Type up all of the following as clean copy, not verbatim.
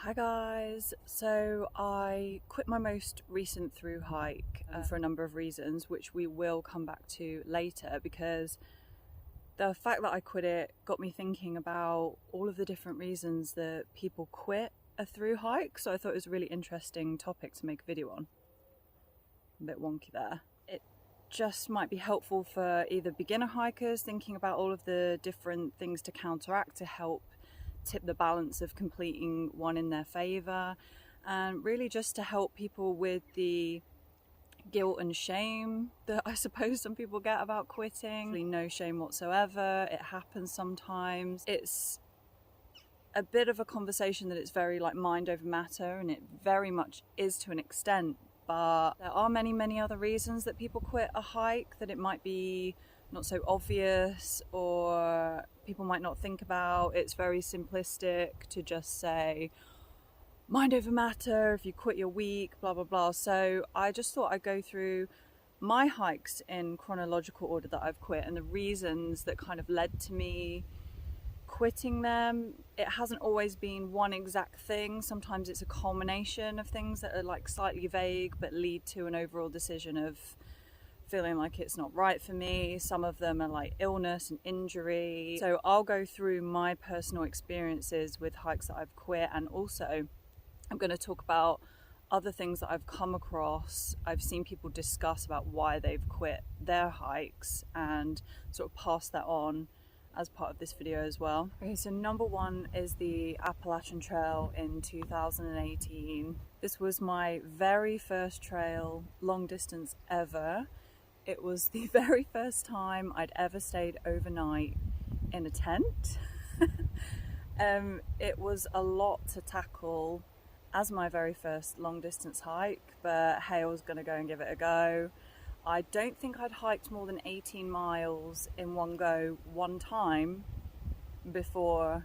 Hi guys, so I quit my most recent through hike for a number of reasons, which we will come back to later, because the fact that I quit it got me thinking about all of the different reasons that people quit a through hike. So I thought it was a really interesting topic to make a video on. A bit wonky there. It just might be helpful for either beginner hikers thinking about all of the different things to counteract to help tip the balance of completing one in their favor, and really just to help people with the guilt and shame that I suppose some people get about quitting. Really no shame whatsoever, it happens sometimes. It's a bit of a conversation that it's very like mind over matter, and it very much is to an extent, but there are many other reasons that people quit a hike that it might be not so obvious or people might not think about. It's very simplistic to just say mind over matter, if you quit your week, blah blah blah. So I just thought I'd go through my hikes in chronological order that I've quit and the reasons that kind of led to me quitting them. It hasn't always been one exact thing. Sometimes it's a culmination of things that are like slightly vague but lead to an overall decision of feeling like it's not right for me. Some of them are like illness and injury. So I'll go through my personal experiences with hikes that I've quit, and also I'm going to talk about other things that I've come across. I've seen people discuss about why they've quit their hikes and sort of pass that on as part of this video as well. Okay, so number one is the Appalachian Trail in 2018. This was my very first trail, long distance ever. It was the very first time I'd ever stayed overnight in a tent. It was a lot to tackle as my very first long distance hike, but hey, I was gonna go and give it a go. I don't think I'd hiked more than 18 miles in one go one time before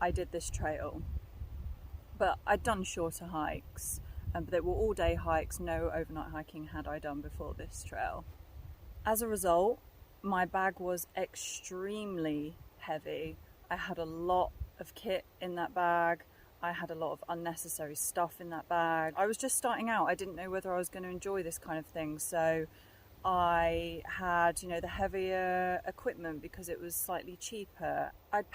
I did this trail, but I'd done shorter hikes. But they were all day hikes, no overnight hiking had I done before this trail. As a result, my bag was extremely heavy. I had a lot of kit in that bag. I had a lot of unnecessary stuff in that bag. I was just starting out. I didn't know whether I was going to enjoy this kind of thing. So I had, the heavier equipment because it was slightly cheaper. I'd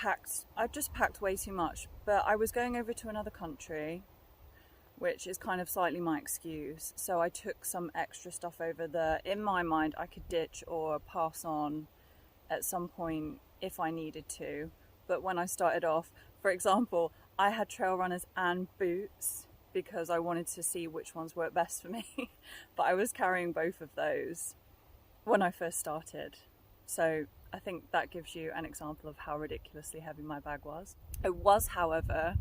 just packed way too much, but I was going over to another country, which is kind of slightly my excuse. So I took some extra stuff over that in my mind I could ditch or pass on at some point if I needed to. But when I started off, for example, I had trail runners and boots because I wanted to see which ones worked best for me. But I was carrying both of those when I first started. So I think that gives you an example of how ridiculously heavy my bag was. It was, however,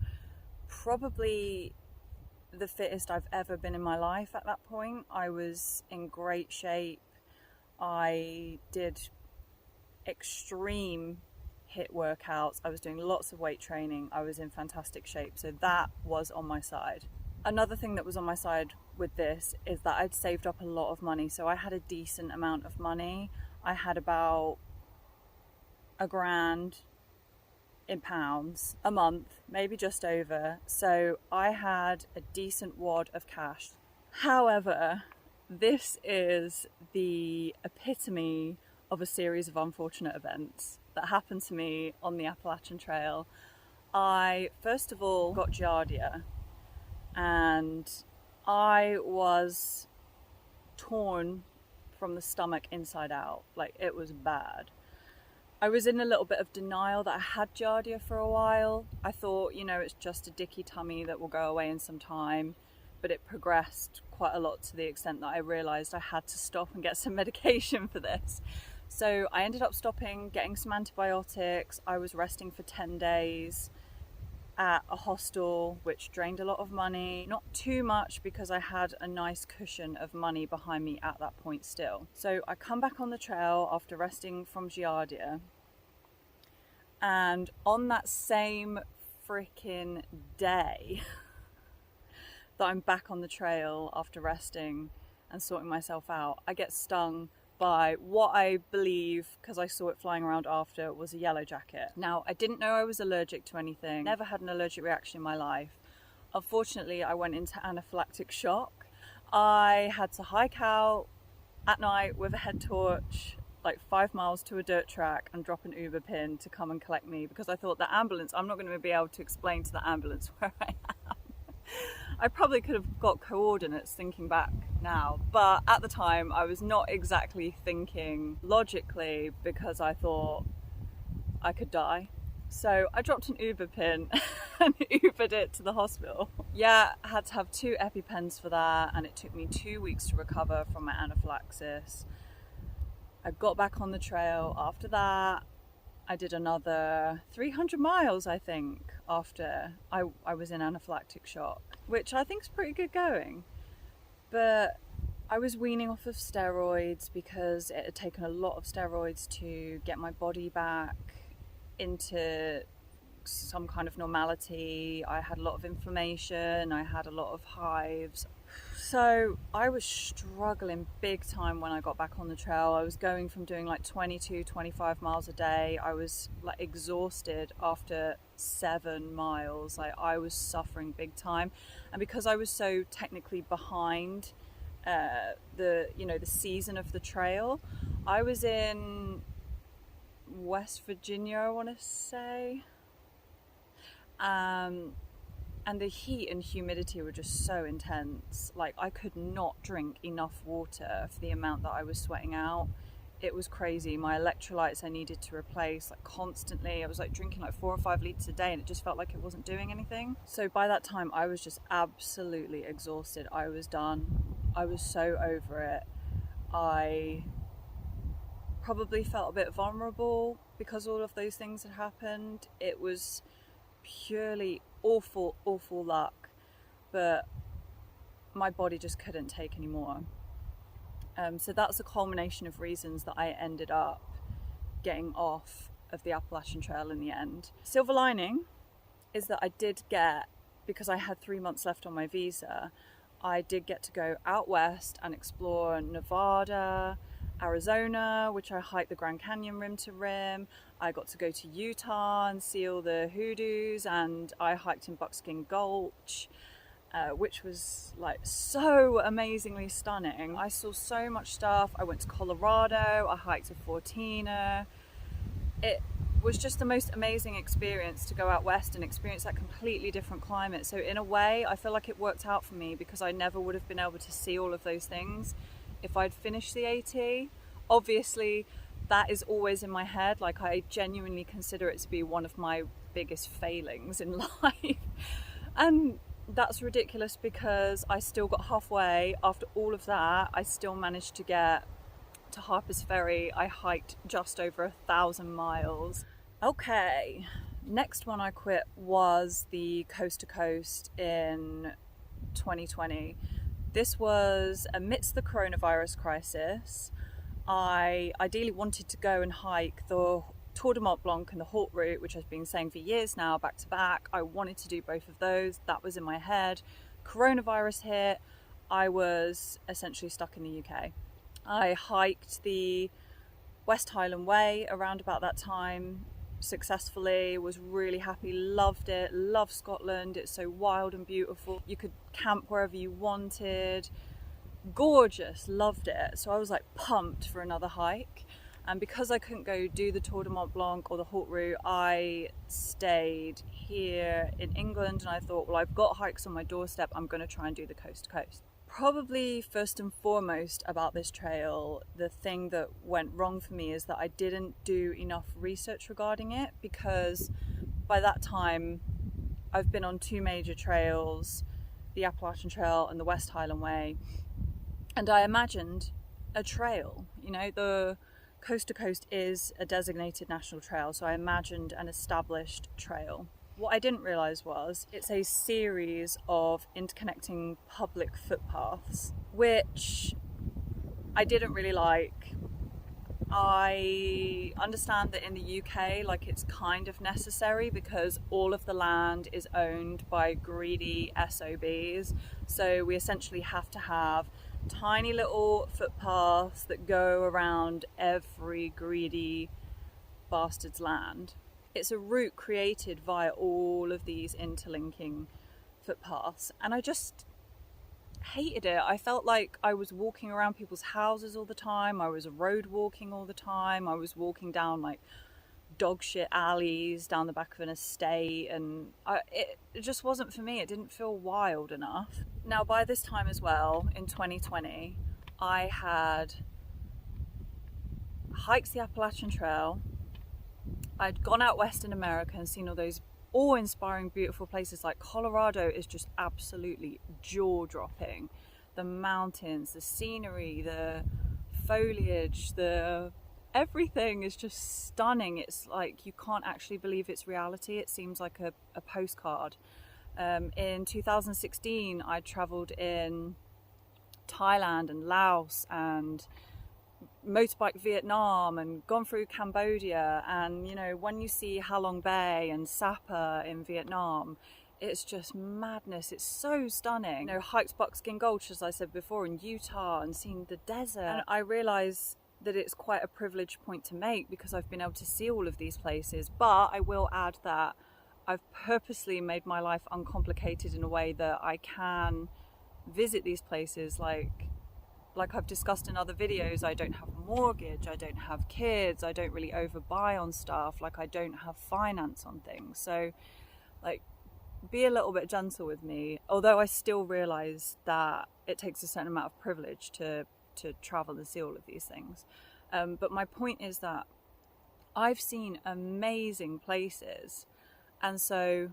probably the fittest I've ever been in my life at that point. I was in great shape. I did extreme HIIT workouts. I was doing lots of weight training. I was in fantastic shape. So that was on my side. Another thing that was on my side with this is that I'd saved up a lot of money. So I had a decent amount of money. I had about $1,000 in pounds a month, maybe just over. So I had a decent wad of cash. However, this is the epitome of a series of unfortunate events that happened to me on the Appalachian Trail. I first of all got giardia, and I was torn from the stomach inside out. Like, it was bad. I was in a little bit of denial that I had giardia for a while. I thought, it's just a dicky tummy that will go away in some time, but it progressed quite a lot to the extent that I realised I had to stop and get some medication for this. So I ended up stopping, getting some antibiotics. I was resting for 10 days at a hostel, which drained a lot of money. Not too much because I had a nice cushion of money behind me at that point still. So I come back on the trail after resting from giardia, and on that same freaking day that I'm back on the trail after resting and sorting myself out, I get stung by what I believe, because I saw it flying around after, was a yellow jacket. Now, I didn't know I was allergic to anything, never had an allergic reaction in my life. Unfortunately, I went into anaphylactic shock. I had to hike out at night with a head torch, like 5 miles to a dirt track, and drop an Uber pin to come and collect me, because I thought the ambulance, I'm not going to be able to explain to the ambulance where I am. I probably could have got coordinates thinking back now, but at the time I was not exactly thinking logically, because I thought I could die. So I dropped an Uber pin and Ubered it to the hospital. Yeah, I had to have 2 EpiPens for that, and it took me 2 weeks to recover from my anaphylaxis. I got back on the trail after that. I did another 300 miles, I think, after I was in anaphylactic shock, which I think is pretty good going. But I was weaning off of steroids because it had taken a lot of steroids to get my body back into some kind of normality. I had a lot of inflammation, I had a lot of hives. So I was struggling big time when I got back on the trail. I was going from doing like 22-25 miles a day. I was like exhausted after 7 miles. Like, I was suffering big time. And because I was so technically behind the season of the trail, I was in West Virginia, I want to say, and the heat and humidity were just so intense. Like, I could not drink enough water for the amount that I was sweating out. It was crazy. My electrolytes I needed to replace, like, constantly. I was like drinking like 4 or 5 liters a day, and it just felt like it wasn't doing anything. So by that time I was just absolutely exhausted. I was done. I was so over it. I probably felt a bit vulnerable because all of those things had happened. It was purely awful luck, but my body just couldn't take any more. So that's a culmination of reasons that I ended up getting off of the Appalachian Trail in the end. Silver lining is that I did get, because I had 3 months left on my visa, I did get to go out west and explore Nevada, Arizona, which I hiked the Grand Canyon rim to rim. I got to go to Utah and see all the hoodoos, and I hiked in Buckskin Gulch, which was like so amazingly stunning. I saw so much stuff. I went to Colorado, I hiked a 14er. It was just the most amazing experience to go out west and experience that completely different climate. So in a way, I feel like it worked out for me, because I never would have been able to see all of those things if I'd finished the AT. Obviously, that is always in my head. Like, I genuinely consider it to be one of my biggest failings in life. And that's ridiculous, because I still got halfway. After all of that, I still managed to get to Harper's Ferry. I hiked just over 1,000 miles. Okay, next one I quit was the Coast to Coast in 2020. This was amidst the coronavirus crisis. I ideally wanted to go and hike the Tour de Mont Blanc and the Haute Route, which I've been saying for years now, back to back. I wanted to do both of those. That was in my head. Coronavirus hit. I was essentially stuck in the UK. I hiked the West Highland Way around about that time successfully, was really happy, loved it, loved Scotland. It's so wild and beautiful. You could camp wherever you wanted. Gorgeous, loved it. So I was like pumped for another hike. And because I couldn't go do the Tour de Mont Blanc or the Haute Route, I stayed here in England, and I thought, well, I've got hikes on my doorstep, I'm going to try and do the coast to coast. Probably first and foremost about this trail, the thing that went wrong for me is that I didn't do enough research regarding it, because by that time I've been on 2 major trails, the Appalachian Trail and the West Highland Way, and I imagined a trail. You know, the Coast to Coast is a designated national trail, so I imagined an established trail. What I didn't realise was it's a series of interconnecting public footpaths, which I didn't really like. I understand that in the UK, like, it's kind of necessary because all of the land is owned by greedy SOBs, so we essentially have to have tiny little footpaths that go around every greedy bastard's land. It's a route created via all of these interlinking footpaths, and I just hated it. I felt like I was walking around people's houses all the time. I was road walking all the time. I was walking down like dog shit alleys down the back of an estate, and it just wasn't for me. It didn't feel wild enough. Now, by this time as well, in 2020, I had hiked the Appalachian Trail. I'd gone out west in America and seen all those awe-inspiring, beautiful places. Like Colorado is just absolutely jaw-dropping. The mountains, the scenery, the foliage, everything is just stunning. It's like you can't actually believe it's reality. It seems like a postcard. In 2016, I travelled in Thailand and Laos and motorbiked Vietnam and gone through Cambodia, and you know, when you see Halong Bay and Sapa in Vietnam, it's just madness. It's so stunning. You know, hiked Buckskin Gulch, as I said before, in Utah, and seen the desert, and I realise that it's quite a privileged point to make because I've been able to see all of these places. But I will add that I've purposely made my life uncomplicated in a way that I can visit these places like I've discussed in other videos. I don't have a mortgage, I don't have kids, I don't really overbuy on stuff, like I don't have finance on things. So like, be a little bit gentle with me, although I still realise that it takes a certain amount of privilege to travel and see all of these things. But my point is that I've seen amazing places, and so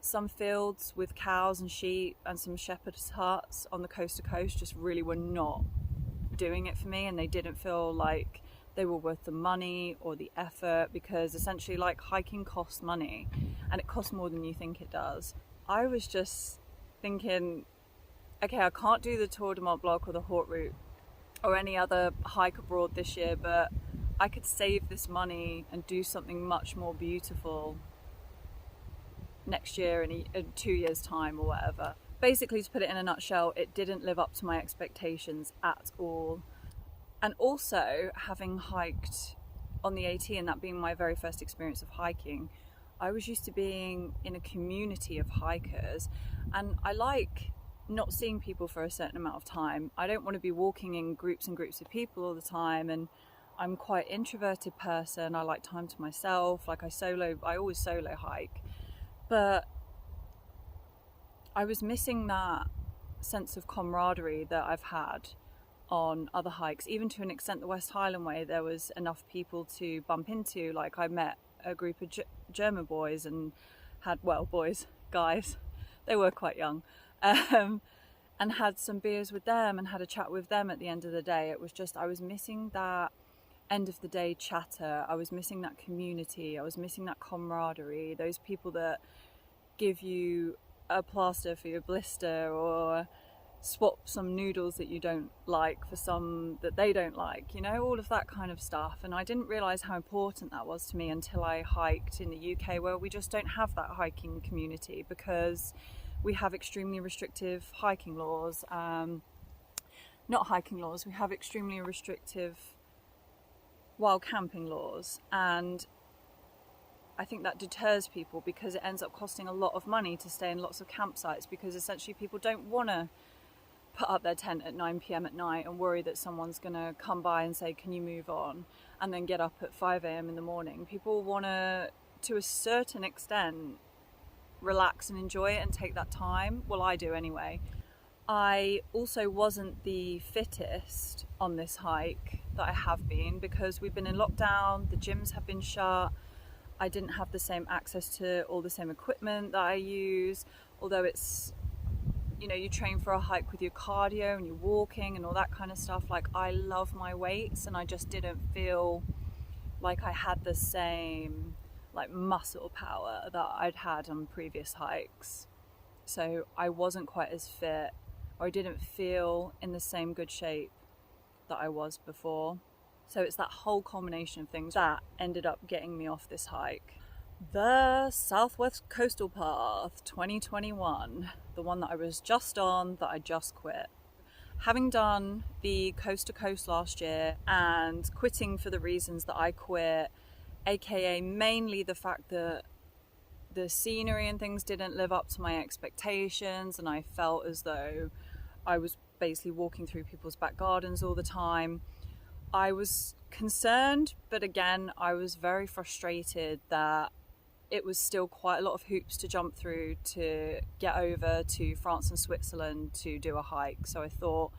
some fields with cows and sheep and some shepherd's huts on the coast to coast just really were not doing it for me, and they didn't feel like they were worth the money or the effort, because essentially, like, hiking costs money, and it costs more than you think it does. I was just thinking, okay, I can't do the Tour de Mont Blanc or the Haute Route or any other hike abroad this year, but I could save this money and do something much more beautiful next year in 2 years' time or whatever. Basically, to put it in a nutshell, it didn't live up to my expectations at all. And also, having hiked on the AT and that being my very first experience of hiking, I was used to being in a community of hikers, and I like not seeing people for a certain amount of time. I don't want to be walking in groups and groups of people all the time, and I'm quite an introverted person. I like time to myself. Like I always solo hike. But I was missing that sense of camaraderie that I've had on other hikes. Even to an extent, the West Highland Way, there was enough people to bump into. Like, I met a group of German boys and had, well, guys, they were quite young, and had some beers with them and had a chat with them at the end of the day. It was just, I was missing that end of the day chatter. I was missing that community. I was missing that camaraderie. Those people that give you a plaster for your blister, or swap some noodles that you don't like for some that they don't like, you know, all of that kind of stuff. And I didn't realise how important that was to me until I hiked in the UK, where we just don't have that hiking community because we have extremely restrictive hiking laws. Not hiking laws, we have extremely restrictive wild camping laws, and I think that deters people because it ends up costing a lot of money to stay in lots of campsites, because essentially people don't want to put up their tent at 9 p.m. at night and worry that someone's going to come by and say, can you move on, and then get up at 5 a.m. in the morning. People want to a certain extent, relax and enjoy it and take that time. Well, I do anyway. I also wasn't the fittest on this hike that I have been, because we've been in lockdown, the gyms have been shut, I didn't have the same access to all the same equipment that I use, although it's, you know, you train for a hike with your cardio and you're walking and all that kind of stuff. Like, I love my weights, and I just didn't feel like I had the same like muscle power that I'd had on previous hikes. So I wasn't quite as fit, or I didn't feel in the same good shape that I was before. So it's that whole combination of things that ended up getting me off this hike. The Southwest Coastal Path 2021, the one that I was just on, that I just quit. Having done the coast to coast last year and quitting for the reasons that I quit, aka mainly the fact that the scenery and things didn't live up to my expectations, and I felt as though I was basically walking through people's back gardens all the time. I was concerned, but again, I was very frustrated that it was still quite a lot of hoops to jump through to get over to France and Switzerland to do a hike. So I thought,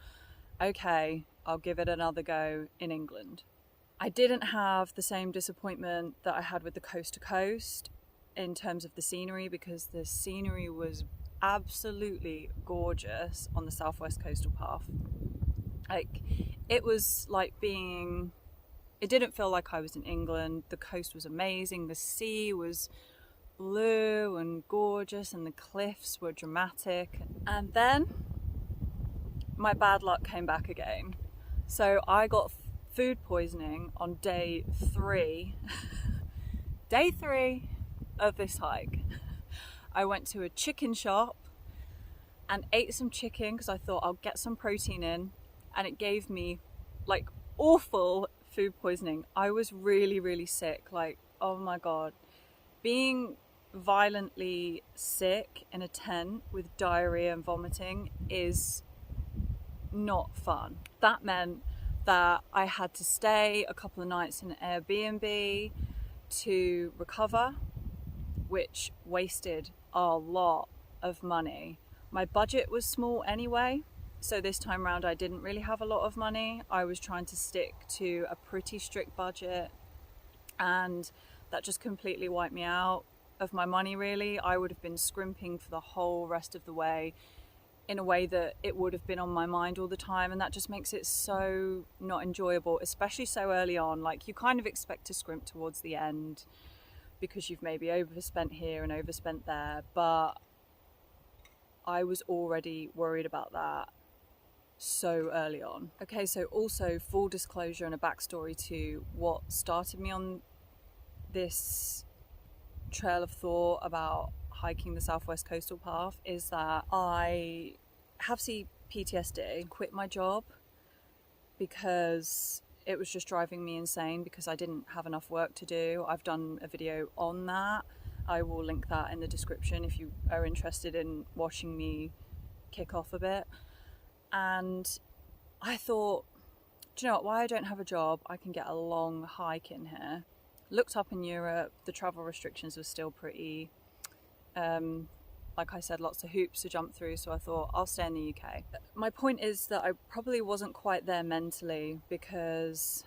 okay, I'll give it another go in England. I didn't have the same disappointment that I had with the coast to coast in terms of the scenery, because the scenery was absolutely gorgeous on the southwest coastal path. Like, it was like being, it didn't feel like I was in England. The coast was amazing, the sea was blue and gorgeous, and the cliffs were dramatic. And then my bad luck came back again. So I got food poisoning on day 3 day 3 of this hike. I went to a chicken shop and ate some chicken because I thought I'll get some protein in, and it gave me like awful food poisoning. I was really, really sick. Like, oh my god, being violently sick in a tent with diarrhea and vomiting is not fun. That meant that I had to stay a couple of nights in an Airbnb to recover, which wasted a lot of money. My budget was small anyway, so this time round I didn't really have a lot of money. I was trying to stick to a pretty strict budget, and that just completely wiped me out of my money, really. I would have been scrimping for the whole rest of the way in a way that it would have been on my mind all the time, and that just makes it so not enjoyable, especially so early on. Like, you kind of expect to scrimp towards the end because you've maybe overspent here and overspent there, but I was already worried about that so early on. Okay, so also full disclosure and a backstory to what started me on this trail of thought about hiking the southwest coastal path is that I have PTSD, quit my job because it was just driving me insane because I didn't have enough work to do. I've done a video on that. I will link that in the description if you are interested in watching me kick off a bit. And I thought, do you know what, why I don't have a job, I can get a long hike in here. Looked up in Europe, the travel restrictions were still pretty, like I said, lots of hoops to jump through, so I thought I'll stay in the UK. My point is that I probably wasn't quite there mentally because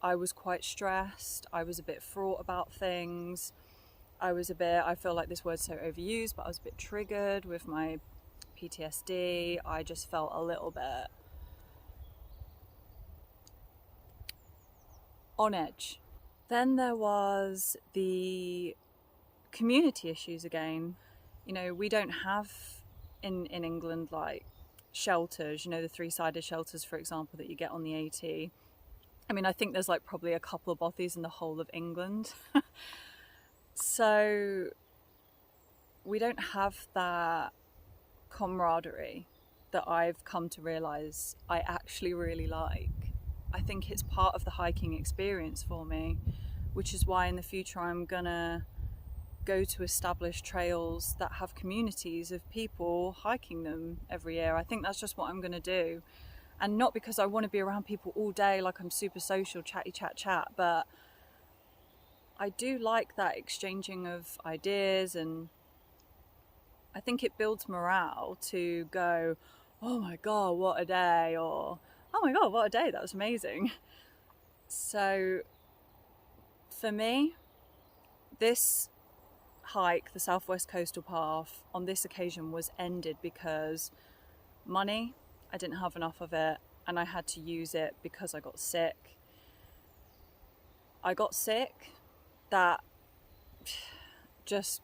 I was quite stressed, I was a bit fraught about things, I feel like this word's so overused, but I was a bit triggered with my PTSD. I just felt a little bit on edge. Then there was the community issues again. You know, we don't have in England like shelters, you know, the 3-sided shelters, for example, that you get on the AT. I mean, I think there's like probably a couple of bothies in the whole of England. So we don't have that camaraderie that I've come to realise I actually really like. I think it's part of the hiking experience for me, which is why in the future I'm gonna go to established trails that have communities of people hiking them every year. I think that's just what I'm gonna do, and not because I want to be around people all day like I'm super social, chatty chat, but I do like that exchanging of ideas, and I think it builds morale to go, oh my god, what a day, or oh my god, what a day, that was amazing. So for me, this hike, the southwest coastal path, on this occasion was ended because money, I didn't have enough of it, and I had to use it because I got sick. That just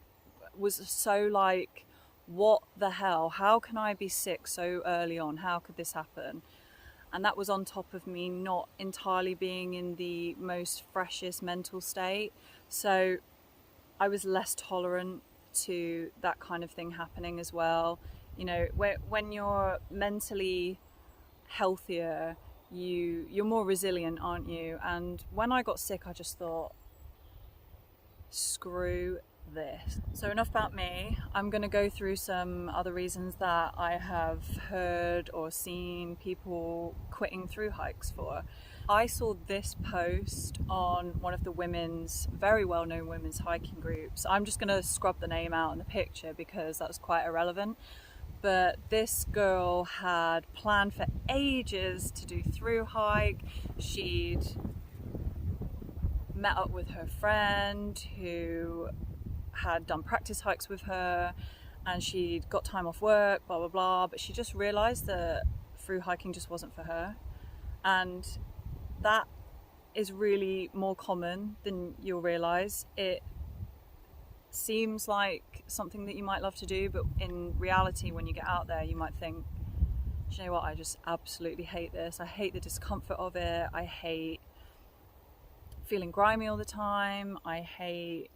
was so like, what the hell, how can I be sick so early on, how could this happen? And that was on top of me not entirely being in the most freshest mental state, so I was less tolerant to that kind of thing happening as well. You know, when you're mentally healthier, you're more resilient, aren't you? And when I got sick, I just thought, screw this. So enough about me. I'm going to go through some other reasons that I have heard or seen people quitting through hikes for. I saw this post on one of the very well-known women's hiking groups. I'm just going to scrub the name out in the picture because that's quite irrelevant. But this girl had planned for ages to do thru-hike. She'd met up with her friend who had done practice hikes with her, and she'd got time off work, blah blah blah, but she just realized that thru-hiking just wasn't for her. And that is really more common than you'll realize. It seems like something that you might love to do, but in reality, when you get out there, you might think, do you know what, I just absolutely hate this. I hate the discomfort of it. I hate feeling grimy all the time. I hate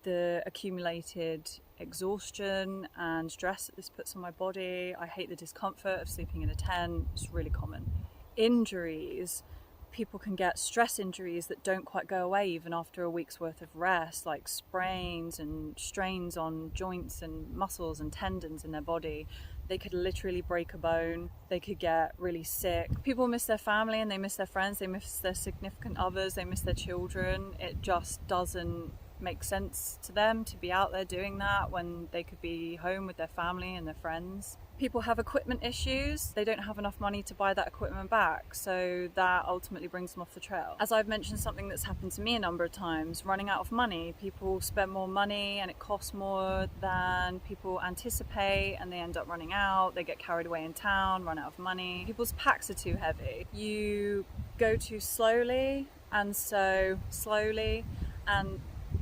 the accumulated exhaustion and stress that this puts on my body. I hate the discomfort of sleeping in a tent. It's really common. Injuries. People can get stress injuries that don't quite go away even after a week's worth of rest, like sprains and strains on joints and muscles and tendons in their body. They could literally break a bone. They could get really sick. People miss their family and they miss their friends. They miss their significant others. They miss their children. It just doesn't make sense to them to be out there doing that when they could be home with their family and their friends. People have equipment issues. They don't have enough money to buy that equipment back, so that ultimately brings them off the trail. As I've mentioned, something that's happened to me a number of times, running out of money. People spend more money and it costs more than people anticipate, and they end up running out. They get carried away in town, run out of money. People's packs are too heavy. You go too slowly, and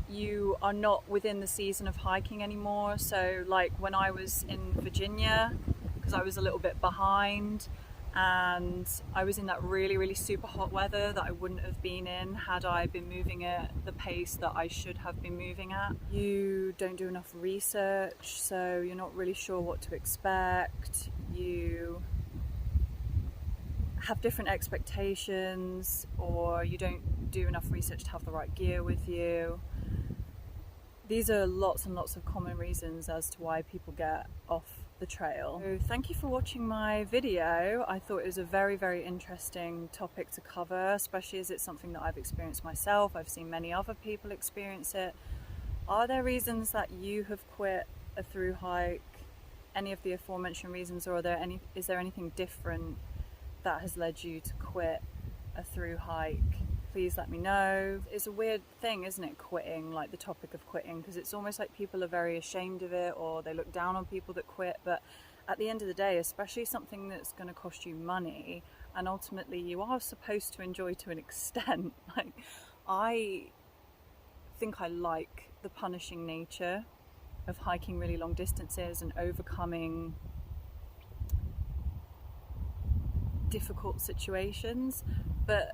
you are not within the season of hiking anymore. So like when I was in Virginia, because I was a little bit behind and I was in that really super hot weather that I wouldn't have been in had I been moving at the pace that I should have been moving at. You don't do enough research, so you're not really sure what to expect. You have different expectations, or you don't do enough research to have the right gear with you. These are lots and lots of common reasons as to why people get off the trail. So thank you for watching my video. I thought it was a very interesting topic to cover, especially as it's something that I've experienced myself. I've seen many other people experience it. Are there reasons that you have quit a thru hike? Any of the aforementioned reasons, or is there anything different that has led you to quit a thru hike? Please let me know. It's a weird thing, isn't it, quitting, like the topic of quitting, because it's almost like people are very ashamed of it, or they look down on people that quit. But at the end of the day, especially something that's going to cost you money, and ultimately you are supposed to enjoy to an extent. Like, I think I like the punishing nature of hiking really long distances and overcoming difficult situations, but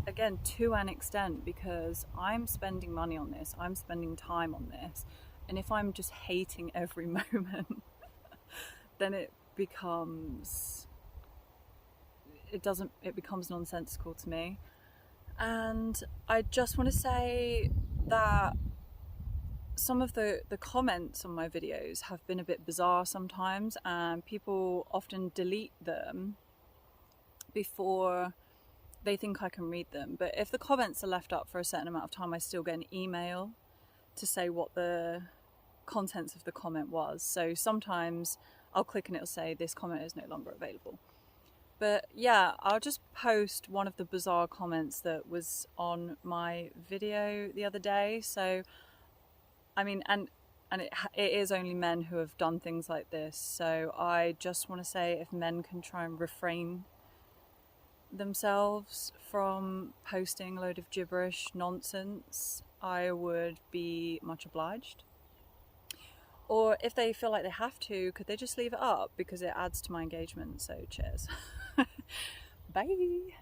again, to an extent, because I'm spending money on this, I'm spending time on this, and if I'm just hating every moment, then it becomes nonsensical to me. And I just want to say that some of the comments on my videos have been a bit bizarre sometimes, and people often delete them before they think I can read them. But if the comments are left up for a certain amount of time, I still get an email to say what the contents of the comment was. So sometimes I'll click and it'll say this comment is no longer available. But yeah, I'll just post one of the bizarre comments that was on my video the other day. So I mean, and it is only men who have done things like this. So I just want to say, if men can try and refrain themselves from posting a load of gibberish nonsense, I would be much obliged. Or if they feel like they have to, could they just leave it up, because it adds to my engagement. So cheers. Bye.